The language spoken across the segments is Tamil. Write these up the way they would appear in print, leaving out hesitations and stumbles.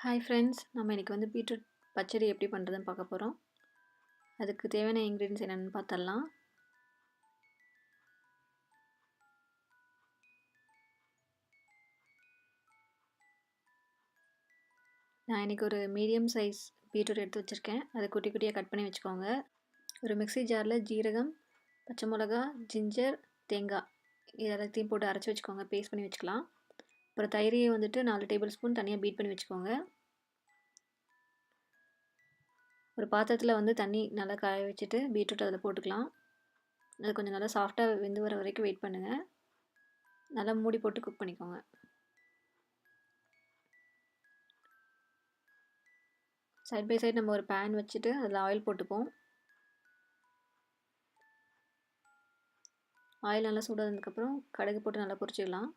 ஹாய் ஃப்ரெண்ட்ஸ், நம்ம இன்றைக்கி வந்து பீட்ரூட் பச்சடி எப்படி பண்ணுறதுன்னு பார்க்க போகிறோம். அதுக்கு தேவையான இன்க்ரீடியன்ஸ் என்னென்னு பார்த்தரலாம். நான் இன்றைக்கி ஒரு மீடியம் சைஸ் பீட்ரூட் எடுத்து வச்சுருக்கேன். அதை குட்டி குட்டியாக கட் பண்ணி வச்சுக்கோங்க. ஒரு மிக்ஸி ஜாரில் ஜீரகம், பச்சை மிளகா, ஜிஞ்சர், தேங்காய் இது எல்லாத்தையும் போட்டு அரைச்சி வச்சுக்கோங்க. பேஸ்ட் பண்ணி வச்சுக்கலாம். அப்புறம் தயிரையை வந்துட்டு 4 டேபிள் ஸ்பூன் தனியாக பீட் பண்ணி வச்சுக்கோங்க. ஒரு பாத்திரத்தில் வந்து தண்ணி நல்லா காய வச்சுட்டு பீட்ரூட் அதில் போட்டுக்கலாம். அது கொஞ்சம் நல்லா சாஃப்டாக வெந்து வர வரைக்கும் வெயிட் பண்ணுங்கள். நல்லா மூடி போட்டு குக் பண்ணிக்கோங்க. சைட் பை சைட் நம்ம ஒரு பேன் வச்சுட்டு அதில் ஆயில் போட்டுப்போம். ஆயில் நல்லா சூடானதுக்கப்புறம் கடுகு போட்டு நல்லா பொரிச்சிடலாம்.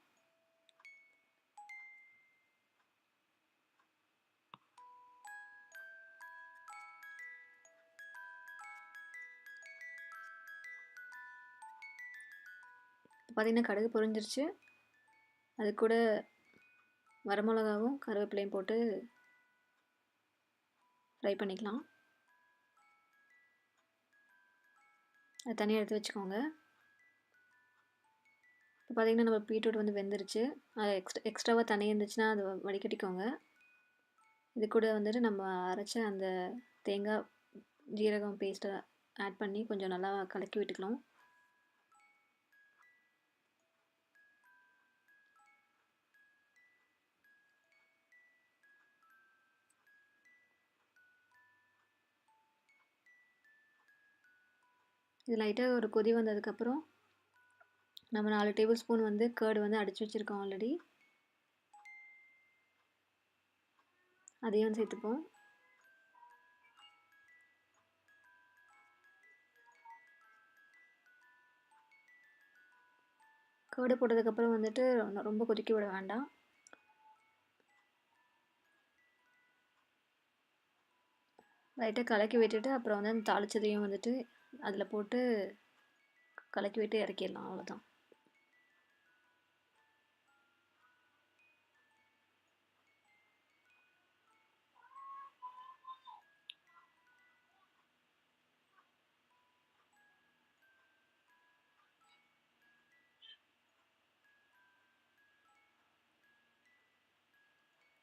பார்த்திங்கன்னா கடுகு பொரிஞ்சிருச்சு. அது கூட வரமிளகாவும் கருவேப்பிலையும் போட்டு ஃப்ரை பண்ணிக்கலாம். அது தனியாக எடுத்து வச்சுக்கோங்க. இப்போ பார்த்திங்கன்னா நம்ம பீட்ரூட் வந்து வெந்துருச்சு. அது எக்ஸ்ட்ராவாக தண்ணி இருந்துச்சுன்னா அது வடிகட்டிக்கோங்க. இது கூட வந்துட்டு நம்ம அரைச்ச அந்த தேங்காய் ஜீரகம் பேஸ்ட்டை ஆட் பண்ணி கொஞ்சம் நல்லா கலக்கி விட்டுக்கலாம். இது லைட்டாக ஒரு கொதி வந்ததுக்கப்புறம் நம்ம 4 டேபிள் ஸ்பூன் வந்து கர்டு வந்து அடித்து வச்சுருக்கோம் ஆல்ரெடி. அதையும் சேர்த்துப்போம். கர்டு போட்டதுக்கப்புறம் வந்துட்டு ரொம்ப கொதிக்க விட வேண்டாம். லைட்டாக கலக்கி விட்டுட்டு அப்புறம் வந்து அந்த தாளிச்சதையும் வந்துட்டு அதில் போட்டு கலக்கி விட்டு இறக்கிடலாம். அவ்வளோதான்.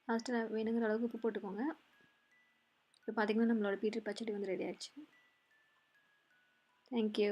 லாஸ்ட்டில் வேணுங்கிற அளவுக்கு உப்பு போட்டுக்கோங்க. இப்போ பார்த்திங்கன்னா நம்மளோட பீட்ரூட் பச்சடி வந்து ரெடி ஆகிடுச்சு. தேங்க்யூ.